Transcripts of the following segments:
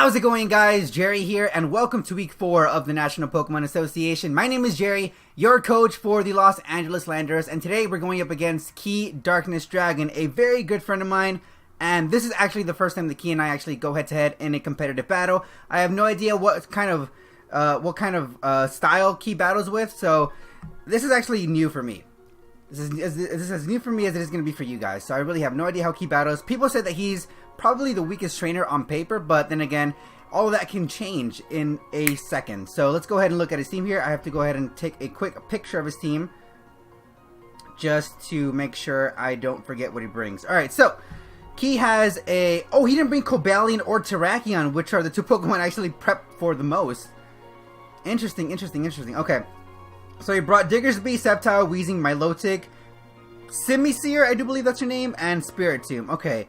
How's it going, guys? Jerry here, and welcome to week 4 of the National Pokemon Association. My name is Jerry, your coach for the Los Angeles Landorus, and today we're going up against Key Darkness Dragon, a very good friend of mine, and this is actually the first time that Key and I actually go head-to-head in a competitive battle. I have no idea what kind of style Key battles with, so this is actually new for me. This is as new for me as it is going to be for you guys, so I really have no idea how Key battles. People said that he's probably the weakest trainer on paper, but then again, all of that can change in a second. So let's go ahead and look at his team here. I have to go ahead and take a quick picture of his team just to make sure I don't forget what he brings. Alright, so Key has a... Oh, he didn't bring Cobalion or Terrakion, which are the two Pokemon I actually prep for the most. Interesting. Okay. So he brought Diggersby, Sceptile, Weezing, Milotic, Simisear, I do believe that's her name, and Spiritomb. Okay.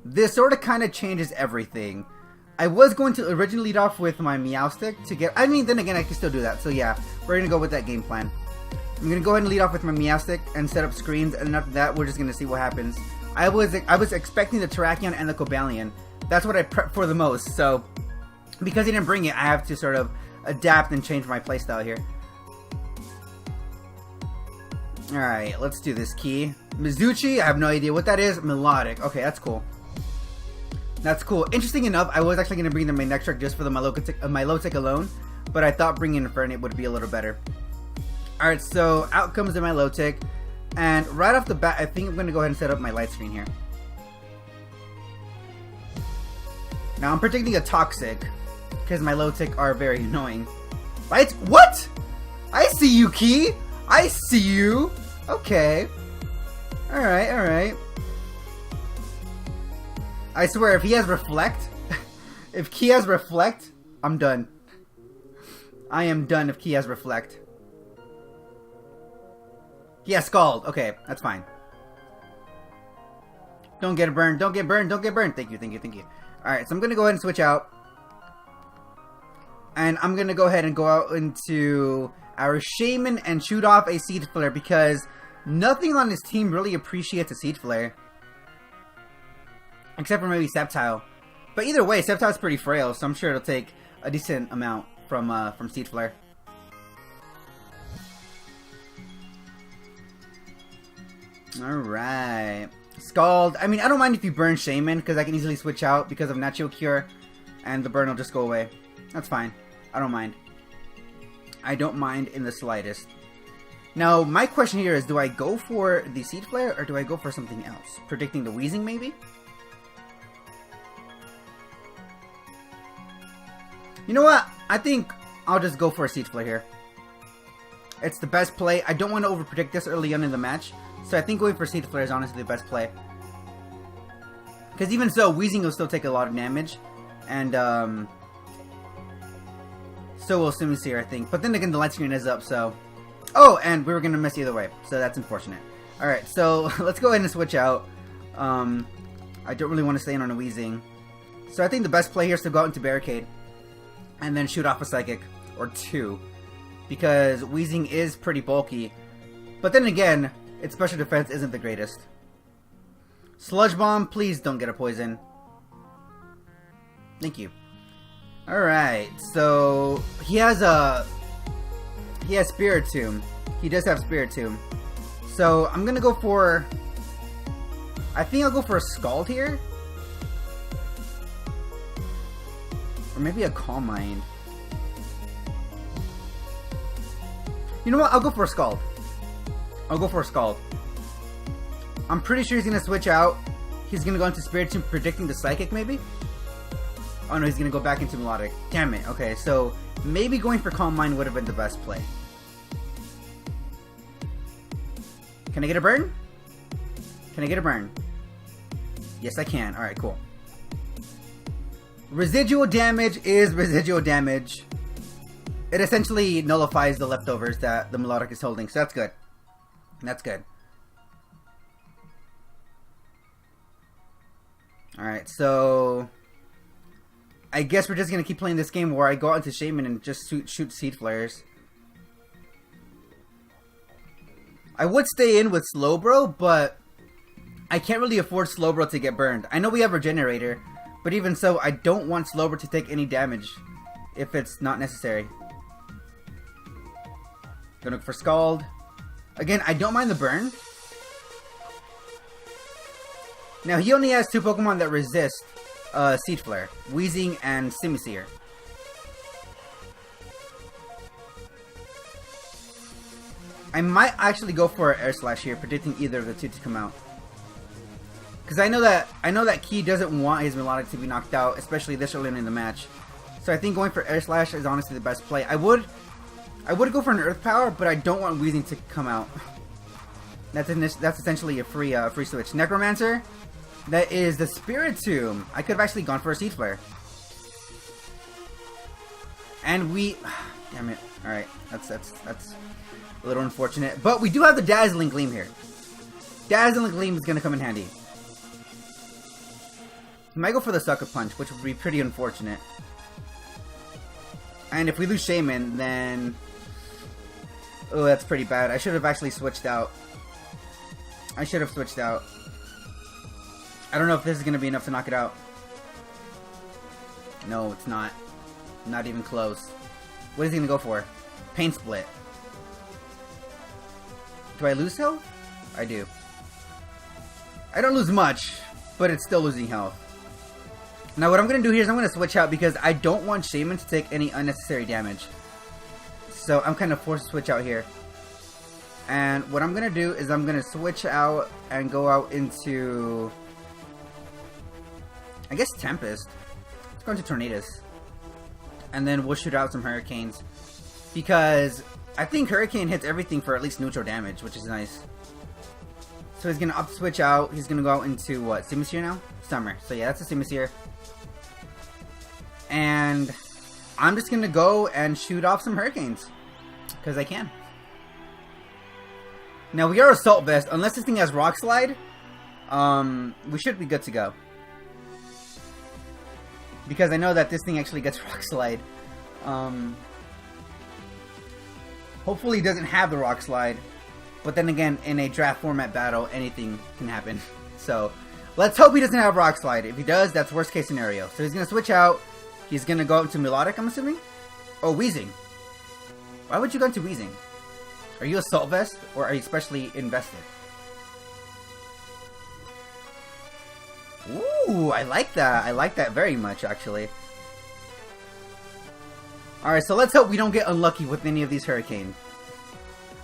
This sort of kind of changes everything. I was going to originally lead off with my Meowstic to get... I mean, then again, I can still do that. So yeah, we're going to go with that game plan. I'm going to go ahead and lead off with my Meowstic and set up screens, and after that, we're just going to see what happens. I was expecting the Terrakion and the Cobalion. That's what I prepped for the most, so... Because he didn't bring it, I have to sort of adapt and change my playstyle here. Alright, let's do this, Key. Mizuchi, I have no idea what that is. Melodic. Okay, that's cool. That's cool. Interesting enough, I was actually going to bring the Manectric just for the Milotic alone, but I thought bringing Infernape would be a little better. Alright, so out comes the Milotic, and right off the bat, I think I'm going to go ahead and set up my light screen here. Now, I'm predicting a Toxic, because Milotic are very annoying. Right? What? I see you, Key! I see you! Okay. Alright. I swear, if he has Reflect, if Key has Reflect, I'm done. I am done if Key has Reflect. He has Scald. Okay, that's fine. Don't get burned, don't get burned. Thank you. Alright, so I'm going to go ahead and switch out. And I'm going to go ahead and go out into our Shaman and shoot off a Seed Flare because nothing on his team really appreciates a Seed Flare. Except for maybe Sceptile. But either way, Sceptile's pretty frail, so I'm sure it'll take a decent amount from Seed Flare. Alright. Scald. I mean, I don't mind if you burn Shaman, because I can easily switch out because of Natural Cure, and the burn will just go away. That's fine. I don't mind. I don't mind in the slightest. Now, my question here is, do I go for the Seed Flare, or do I go for something else? Predicting the Weezing, maybe? You know what? I think I'll just go for a Seed Flare here. It's the best play. I don't want to overpredict this early on in the match, so I think going for Seed Flare is honestly the best play. Because even so, Weezing will still take a lot of damage, and so will Simisear, I think. But then again, the light screen is up, so... Oh, and we were going to miss either way, so that's unfortunate. Alright, so let's go ahead and switch out. I don't really want to stay in on a Weezing. So I think the best play here is to go out into Barricade, and then shoot off a Psychic, or two. Because Weezing is pretty bulky. But then again, its special defense isn't the greatest. Sludge Bomb, please don't get a poison. Thank you. Alright, so he has Spiritomb. He does have Spiritomb. So I'm gonna go for... I think I'll go for a Scald here. Or maybe a Calm Mind. You know what? I'll go for a Scald. I'm pretty sure he's gonna switch out. He's gonna go into Spiritomb, predicting the Psychic, maybe? Oh no, he's gonna go back into Melodic. Damn it. Okay, so maybe going for Calm Mind would have been the best play. Can I get a burn? Yes, I can. Alright, cool. Residual damage is residual damage. It essentially nullifies the leftovers that the Melodic is holding, so that's good. Alright, so... I guess we're just going to keep playing this game where I go out into Shaman and just shoot Seed Flares. I would stay in with Slowbro, but I can't really afford Slowbro to get burned. I know we have Regenerator, But even so, I don't want Slowbro to take any damage if it's not necessary. Gonna look for Scald. Again, I don't mind the burn. Now, he only has 2 Pokemon that resist Seed Flare. Weezing and Simisear. I might actually go for an Air Slash here, predicting either of the two to come out. Because I know that Key doesn't want his Melodic to be knocked out, especially this early in the match. So I think going for Air Slash is honestly the best play. I would go for an Earth Power, but I don't want Weezing to come out. That's essentially a free switch. Necromancer, that is the Spiritomb. I could have actually gone for a Seed Flare. And we, damn it. All right, that's a little unfortunate, but we do have the Dazzling Gleam here. Dazzling Gleam is gonna come in handy. He might go for the Sucker Punch, which would be pretty unfortunate. And if we lose Shaman, then... oh, that's pretty bad. I should have actually switched out. I should have switched out. I don't know if this is going to be enough to knock it out. No, it's not. Not even close. What is he going to go for? Pain Split. Do I lose health? I do. I don't lose much, but it's still losing health. Now what I'm going to do here is I'm going to switch out because I don't want Shaman to take any unnecessary damage. So I'm kind of forced to switch out here. And what I'm going to do is I'm going to switch out and go out into... I guess Tempest. Let's go into Tornadus. And then we'll shoot out some Hurricanes. Because I think Hurricane hits everything for at least neutral damage, which is nice. So he's going to switch out. He's going to go out into what? Simisear now? Summer. So yeah, that's a Simisear. And I'm just going to go and shoot off some Hurricanes. Because I can. Now we are Assault Vest. Unless this thing has Rock Slide, we should be good to go. Because I know that this thing actually gets Rock Slide. Hopefully it doesn't have the Rock Slide. But then again, in a draft format battle, anything can happen. So, let's hope he doesn't have Rock Slide. If he does, that's worst case scenario. So he's going to switch out. He's going to go into Melodic, I'm assuming? Oh, Weezing. Why would you go into Weezing? Are you Assault Vest, or are you especially invested? Ooh, I like that. I like that very much, actually. Alright, so let's hope we don't get unlucky with any of these Hurricane.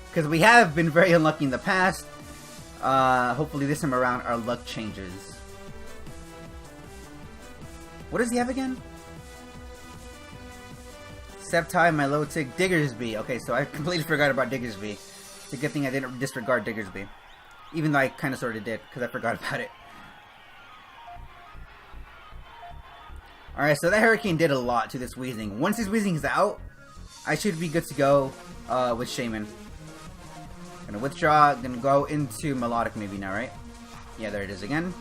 Because we have been very unlucky in the past. Hopefully this time around our luck changes. What does he have again? Sceptile, Milotic, Diggersby. Okay, so I completely forgot about Diggersby. It's a good thing I didn't disregard Diggersby. Even though I kind of sort of did, because I forgot about it. Alright, so that Hurricane did a lot to this Weezing. Once this Weezing is out, I should be good to go with Shaman. Gonna withdraw, gonna go into Melodic maybe now, right? Yeah, there it is again.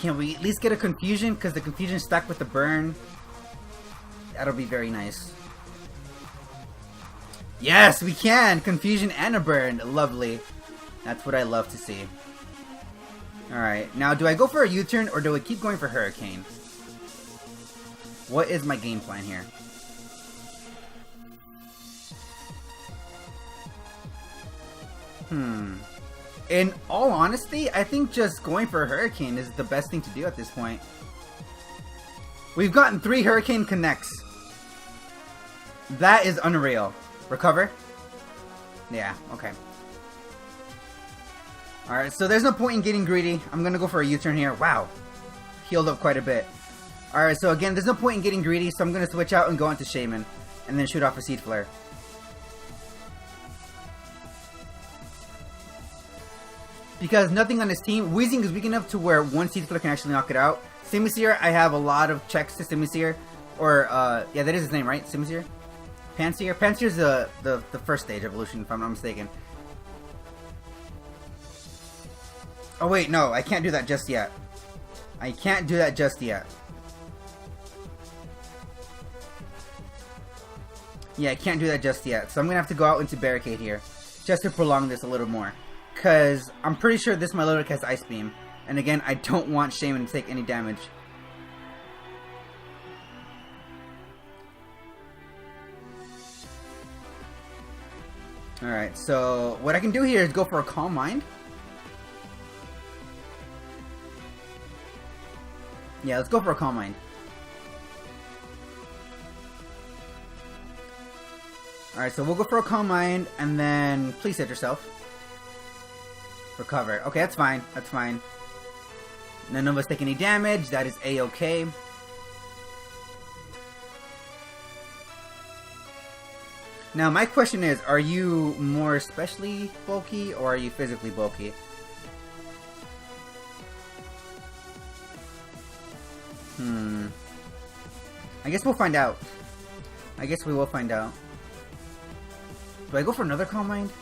Can we at least get a Confusion? Because the Confusion stuck with the burn. That'll be very nice. Yes, we can! Confusion and a burn. Lovely. That's what I love to see. Alright, now do I go for a U-turn or do I keep going for Hurricane? What is my game plan here? In all honesty, I think just going for a Hurricane is the best thing to do at this point. We've gotten 3 Hurricane connects. That is unreal. Recover? Yeah, okay. Alright, so there's no point in getting greedy. I'm gonna go for a U-turn here. Wow. Healed up quite a bit. Alright, so again, there's no point in getting greedy, so I'm gonna switch out and go into Shaman. And then shoot off a Seed Flare. Because nothing on his team. Weezing is weak enough to where one Seed Flare can actually knock it out. Simisear, I have a lot of checks to Simisear. Or, yeah, that is his name, right? Simisear? Pansear? Pansear's the first stage evolution, if I'm not mistaken. Oh, wait, no. I can't do that just yet. I can't do that just yet. Yeah, I can't do that just yet. So I'm going to have to go out into Barricade here. Just to prolong this a little more. Because I'm pretty sure this Milotic has Ice Beam. And again, I don't want Shaman to take any damage. Alright, so what I can do here is go for a Calm Mind. Yeah, let's go for a Calm Mind. Alright, so we'll go for a Calm Mind, and then please hit yourself. Recover. Okay, that's fine. That's fine. None of us take any damage. That is A-okay. Now, my question is, are you more especially bulky, or are you physically bulky? I guess we'll find out. I guess we will find out. Do I go for another Calm Mind?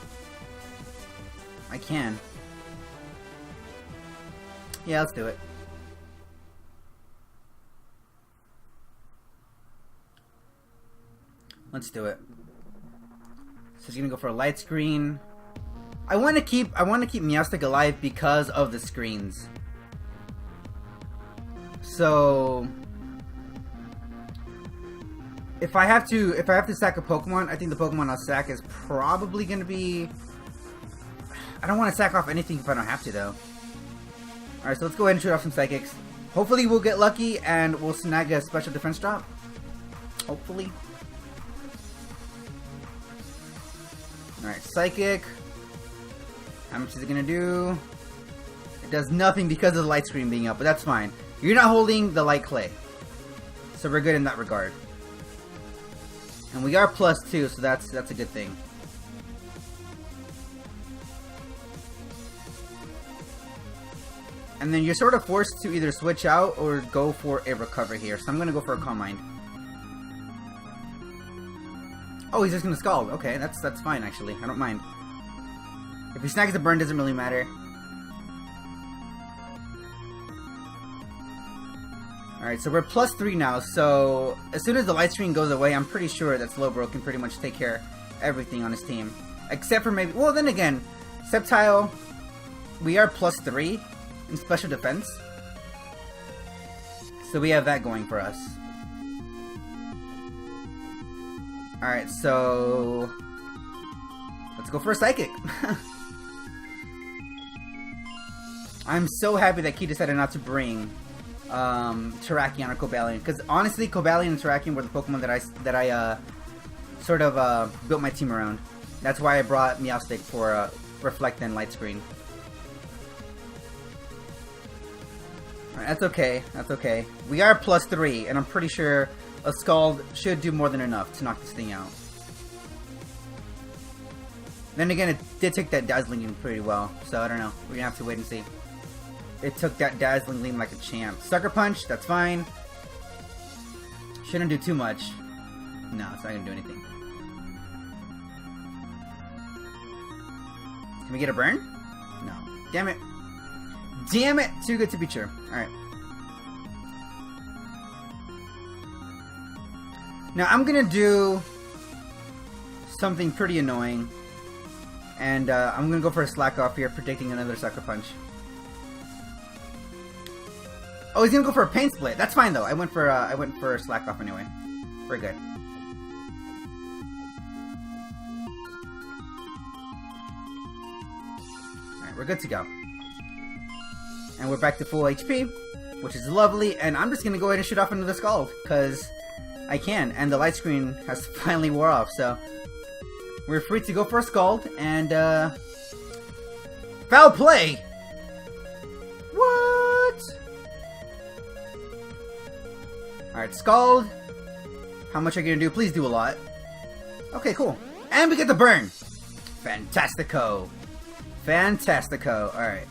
I can. Yeah, let's do it. Let's do it. So he's gonna go for a light screen. I want to keep Meowstic alive because of the screens. So if I have to sack a Pokemon, I think the Pokemon I'll sack is probably gonna be. I don't want to sack off anything if I don't have to, though. Alright, so let's go ahead and shoot off some Psychics. Hopefully we'll get lucky and we'll snag a special defense drop. Hopefully. Alright, Psychic. How much is it gonna do? It does nothing because of the light screen being up, but that's fine. You're not holding the light clay. So we're good in that regard. And we are +2, so that's a good thing. And then you're sort of forced to either switch out or go for a recover here. So I'm going to go for a Calm Mind. Oh, he's just going to Scald. Okay, that's fine actually. I don't mind. If he snags the burn, doesn't really matter. Alright, so we're +3 now. So as soon as the light screen goes away, I'm pretty sure that Slowbro can pretty much take care of everything on his team. Except for maybe... Well, then again, Sceptile, we are +3. In special defense. So we have that going for us. Alright, so let's go for a Psychic. I'm so happy that Key decided not to bring Terrakion or Cobalion, because honestly Cobalion and Terrakion were the Pokemon that I sort of built my team around. That's why I brought Meowstic for Reflect and Light Screen. That's okay. That's okay. We are +3, and I'm pretty sure a Scald should do more than enough to knock this thing out. Then again, it did take that Dazzling Gleam pretty well, so I don't know. We're gonna have to wait and see. It took that Dazzling Gleam like a champ. Sucker Punch, that's fine. Shouldn't do too much. No, it's not gonna do anything. Can we get a burn? No. Damn it. Damn it! Too good to be true. Alright. Now I'm gonna do something pretty annoying. And I'm gonna go for a Slack Off here, predicting another Sucker Punch. Oh, he's gonna go for a Pain Split. That's fine though. I went for a Slack Off anyway. We're good. Alright, we're good to go. And we're back to full HP, which is lovely, and I'm just gonna go ahead and shoot off another Scald, because I can, and the light screen has finally wore off, so we're free to go for a Scald, and foul play! What? Alright, Scald. How much are you gonna do? Please do a lot. Okay, cool. And we get the burn! Fantastico. Fantastico. Alright.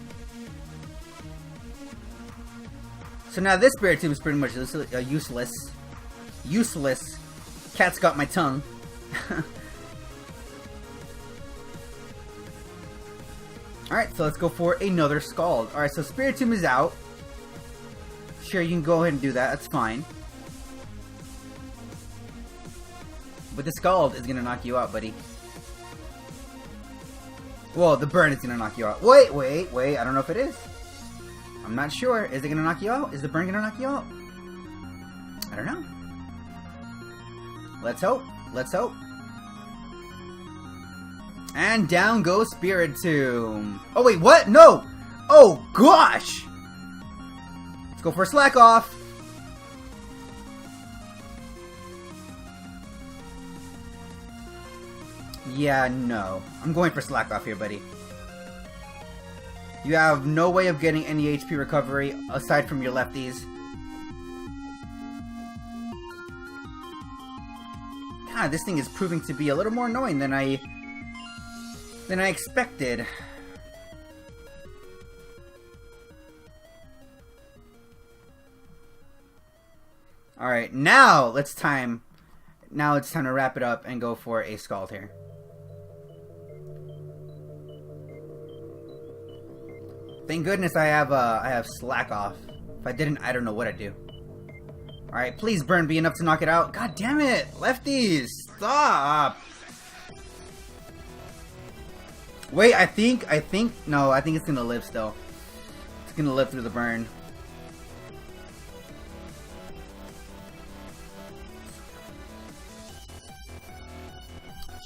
So now this Spiritomb is pretty much useless. Useless. Cat's got my tongue. Alright, so let's go for another Scald. Alright, so Spiritomb is out. Sure, you can go ahead and do that. That's fine. But the Scald is gonna knock you out, buddy. Well, the burn is gonna knock you out. Wait. I don't know if it is. I'm not sure. Is it gonna knock you out? Is the burn gonna knock you out? I don't know. Let's hope. Let's hope. And down goes Spiritomb. Oh wait, what? No! Oh gosh! Let's go for a slack off. Yeah, no. I'm going for slack off here, buddy. You have no way of getting any HP recovery aside from your lefties. God, this thing is proving to be a little more annoying than I expected. Alright, now it's time to wrap it up and go for a Scald here. Thank goodness I have slack off. If I didn't, I don't know what I'd do. Alright, please burn be enough to knock it out. God damn it! Lefties! Stop! Wait, I think no, I think it's gonna live still. It's gonna live through the burn.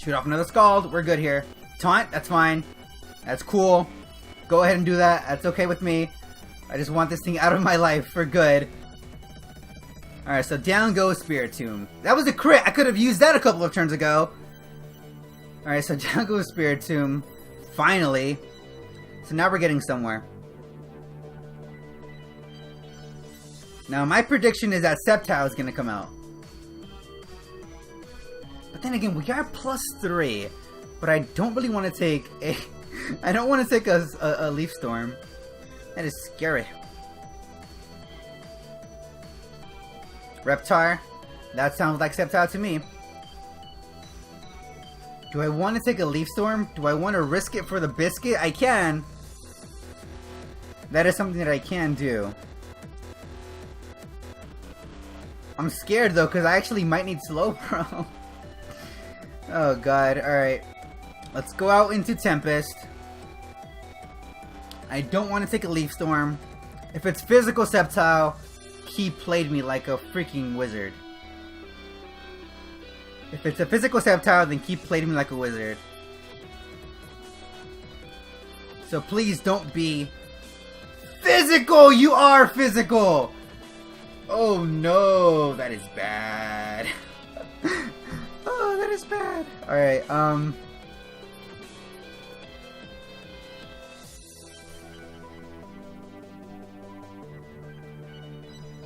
Shoot off another Scald. We're good here. Taunt, that's fine. That's cool. Go ahead and do that. That's okay with me. I just want this thing out of my life for good. Alright, so down goes Spiritomb. That was a crit! I could have used that a couple of turns ago. Alright, so down goes Spiritomb. Finally. So now we're getting somewhere. Now my prediction is that Sceptile is going to come out. But then again, we are +3. But I don't really want to take a... I don't want to take a Leaf Storm. That is scary. Reptar. That sounds like Sceptile to me. Do I want to take a Leaf Storm? Do I want to risk it for the biscuit? I can. That is something that I can do. I'm scared though, because I actually might need Slowbro. Oh god, alright. Let's go out into Tempest. I don't want to take a Leaf Storm. If it's physical Sceptile, he played me like a freaking wizard. If it's a physical Sceptile, then he played me like a wizard. So please don't be physical! You are physical! Oh no, that is bad. Oh, that is bad. Alright,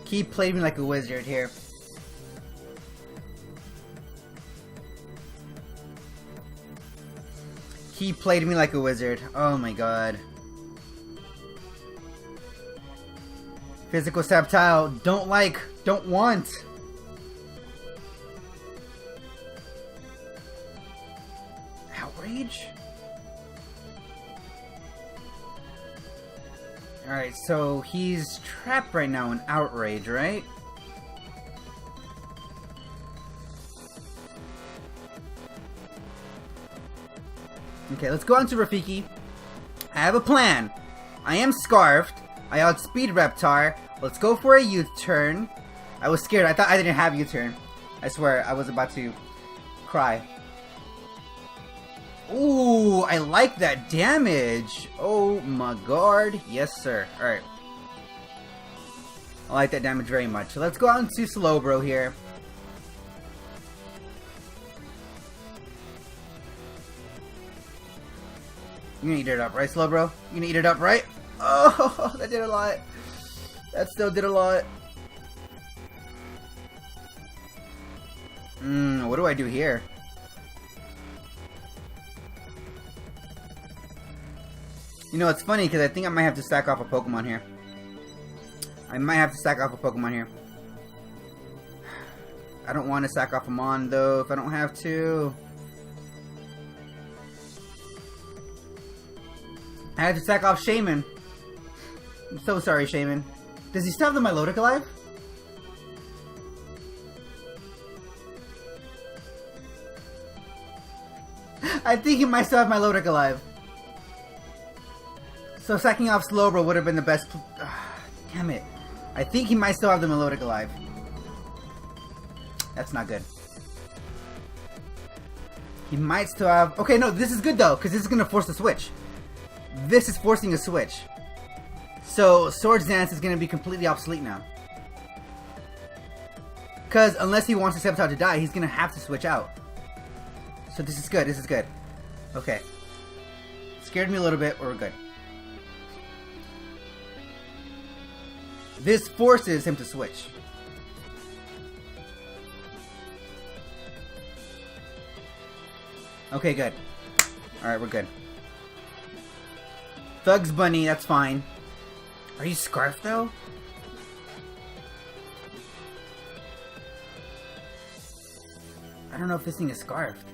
he played me like a wizard here. He played me like a wizard. Oh my god. Physical Sceptile. Don't like. Don't want. Outrage? Alright, so he's trapped right now in Outrage, right? Okay, let's go on to Rafiki. I have a plan. I am Scarfed. I outspeed Reptar. Let's go for a U-turn. I was scared. I thought I didn't have U-turn. I swear, I was about to cry. Ooh, I like that damage. Oh my god. Yes, sir. Alright. I like that damage very much. So let's go out into Slowbro here. You're gonna eat it up, right, Slowbro? You're gonna eat it up, right? Oh, that did a lot. That still did a lot. What do I do here? You know, it's funny because I think I might have to sack off a Pokemon here. I might have to sack off a Pokemon here. I don't want to sack off a Mon though if I don't have to. I have to sack off Shaman. I'm so sorry, Shaman. Does he still have the Milotic alive? I think he might still have Milotic alive. So sacking off Slowbro would have been the best. Damn it. I think he might still have the Melodic alive. That's not good. He might still have... Okay, no, this is good though, because this is going to force a switch. This is forcing a switch. So Swords Dance is going to be completely obsolete now. Because unless he wants the Sceptile to die, he's going to have to switch out. So this is good, this is good. Okay. Scared me a little bit, but we're good. This forces him to switch. Okay, good. Alright, we're good. Thug's Bunny, that's fine. Are you Scarf, though? I don't know if this thing is Scarfed.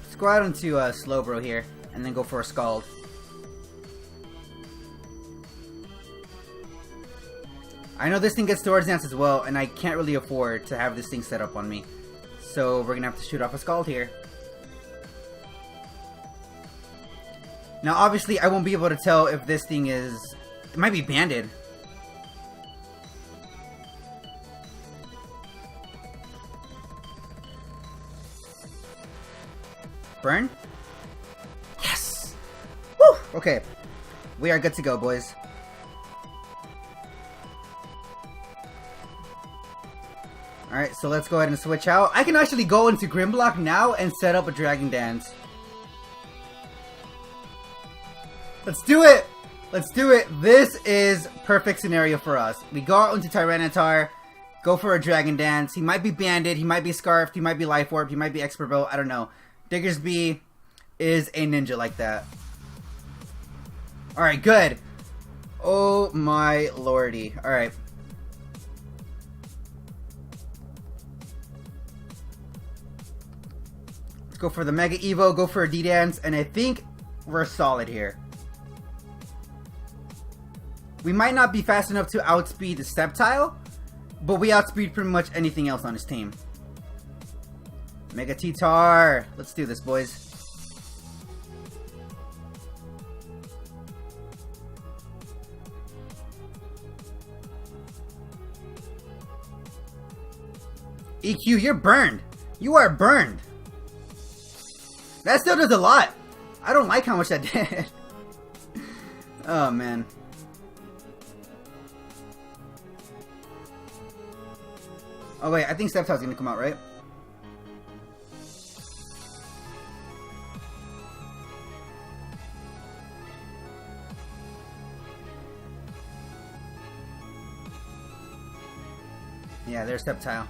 Let's go out into Slowbro here, and then go for a Scald. I know this thing gets Swords Dance as well, and I can't really afford to have this thing set up on me. So we're gonna have to shoot off a Scald here. Now obviously I won't be able to tell if this thing is... It might be banded. Burn? Yes! Woo! Okay. We are good to go, boys. Alright, so let's go ahead and switch out. I can actually go into Grimblock now and set up a Dragon Dance. Let's do it! Let's do it! This is perfect scenario for us. We go out into Tyranitar, go for a Dragon Dance. He might be banded, he might be scarfed, he might be Life Orb, he might be Expert Bow, I don't know. Diggersby is a ninja like that. Alright, good. Oh my lordy. Alright. Let's go for the Mega Evo, go for a D-Dance, and I think we're solid here. We might not be fast enough to outspeed the Sceptile, but we outspeed pretty much anything else on his team. Mega T-Tar. Let's do this, boys. EQ, you're burned. You are burned. That still does a lot. I don't like how much that did. Oh, man. Oh, wait. I think Sceptile's gonna come out, right? Yeah, there's Sceptile.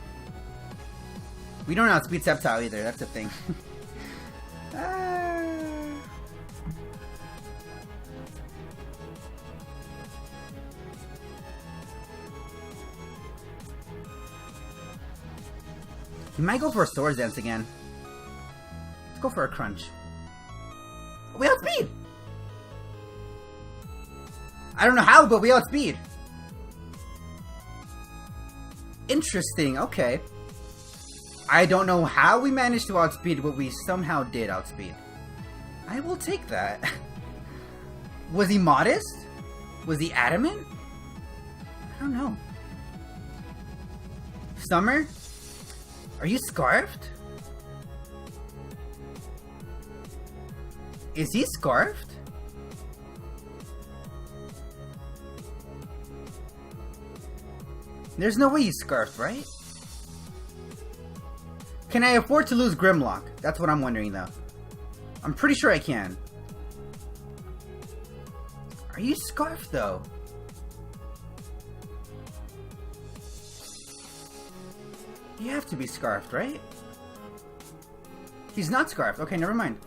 We don't outspeed Sceptile either, that's the thing. He might go for a Swords Dance again. Let's go for a Crunch. We outspeed! I don't know how, but we outspeed. Interesting, okay. I don't know how we managed to outspeed, but we somehow did outspeed. I will take that. Was he modest? Was he adamant? I don't know. Summer? Are you scarfed? Is he scarfed? There's no way he's scarfed, right? Can I afford to lose Grimlock? That's what I'm wondering, though. I'm pretty sure I can. Are you scarfed, though? You have to be scarfed, right? He's not scarfed. Okay, never mind.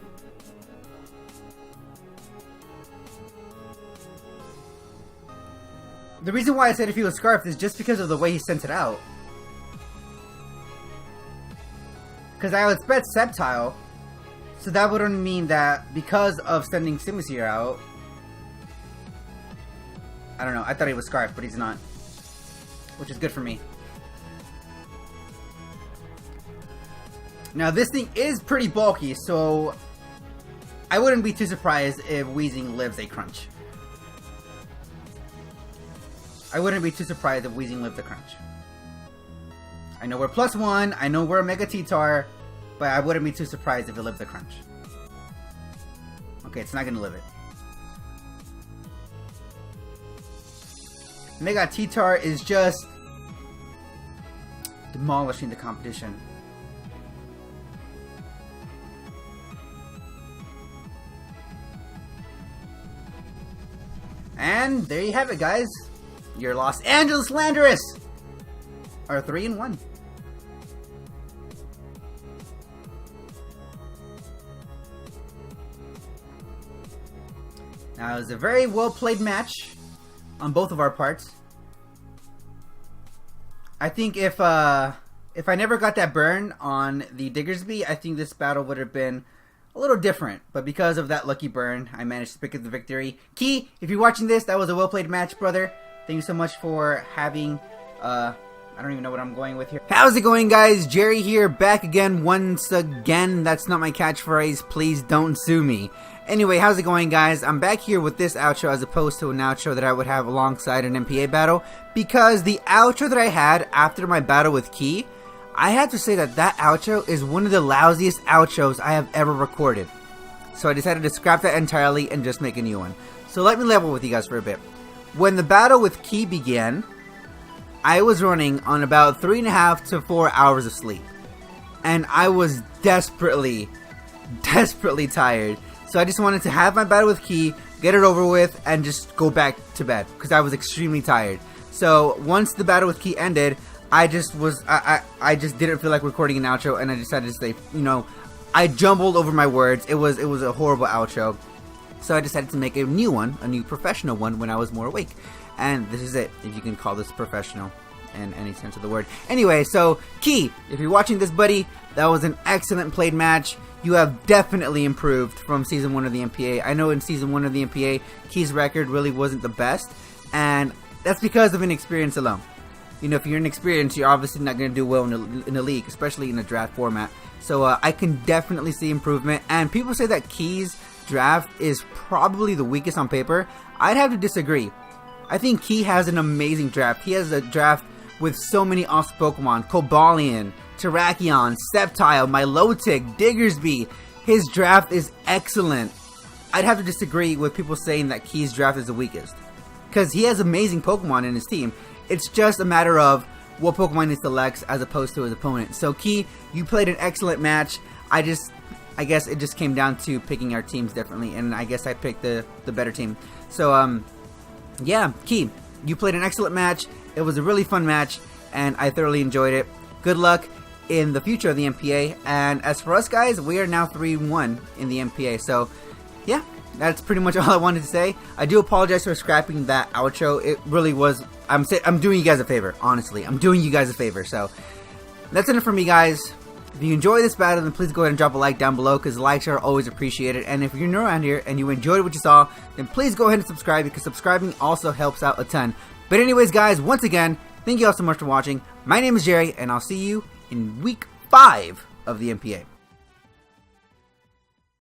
The reason why I said if he was scarfed is just because of the way he sent it out. Because I would expect Sceptile, so that wouldn't mean that because of sending Simisear out... I don't know, I thought he was scarfed, but he's not. Which is good for me. Now this thing is pretty bulky, so I wouldn't be too surprised if Weezing lives a crunch. I wouldn't be too surprised if Weezing lives a crunch. I know we're +1, I know we're a Mega T-Tar, but I wouldn't be too surprised if it lives a crunch. Okay, it's not gonna live it. Mega T-Tar is just demolishing the competition. And there you have it, guys. Your Los Angeles Landorus are 3-1. Now, it was a very well played match on both of our parts. I think if I never got that burn on the Diggersby, I think this battle would have been a little different. But because of that lucky burn, I managed to pick up the victory. Key, if you're watching this, that was a well played match, brother. Thank you so much for having, I don't even know what I'm going with here. How's it going, guys? Jerry here, back again once again. That's not my catchphrase. Please don't sue me. Anyway, how's it going, guys? I'm back here with this outro as opposed to an outro that I would have alongside an NPA battle, because the outro that I had after my battle with Key, I have to say that that outro is one of the lousiest outros I have ever recorded. So I decided to scrap that entirely and just make a new one. So let me level with you guys for a bit. When the battle with Key began, I was running on about 3.5 to 4 hours of sleep. And I was desperately tired. So I just wanted to have my battle with Key, get it over with, and just go back to bed. Because I was extremely tired. So once the battle with Key ended, I just didn't feel like recording an outro, and I decided to say, you know, I jumbled over my words. It was a horrible outro. So I decided to make a new one, a new professional one, when I was more awake. And this is it, if you can call this professional in any sense of the word. Anyway, so Key, if you're watching this, buddy, that was an excellent played match. You have definitely improved from Season 1 of the NPA. I know in Season 1 of the NPA, Key's record really wasn't the best. And that's because of inexperience alone. You know, if you're inexperienced, you're obviously not going to do well in a league, especially in a draft format. So I can definitely see improvement. And people say that Key's draft is probably the weakest on paper. I'd have to disagree. I think Key has an amazing draft. He has a draft with so many awesome Pokemon. Cobalion, Terrakion, Sceptile, Milotic, Diggersby. His draft is excellent. I'd have to disagree with people saying that Key's draft is the weakest. Because he has amazing Pokemon in his team. It's just a matter of what Pokemon he selects as opposed to his opponent. So Key, you played an excellent match. I guess it just came down to picking our teams differently, and I guess I picked the better team. So, yeah, Key, you played an excellent match. It was a really fun match, and I thoroughly enjoyed it. Good luck in the future of the NPA, and as for us, guys, we are now 3-1 in the NPA, so, yeah, that's pretty much all I wanted to say. I do apologize for scrapping that outro. It really was, I'm doing you guys a favor, honestly. I'm doing you guys a favor, so, that's it for me, guys. If you enjoy this battle, then please go ahead and drop a like down below, because likes are always appreciated. And if you're new around here and you enjoyed what you saw, then please go ahead and subscribe, because subscribing also helps out a ton. But anyways, guys, once again, thank you all so much for watching. My name is Jerry, and I'll see you in week 5 of the NPA.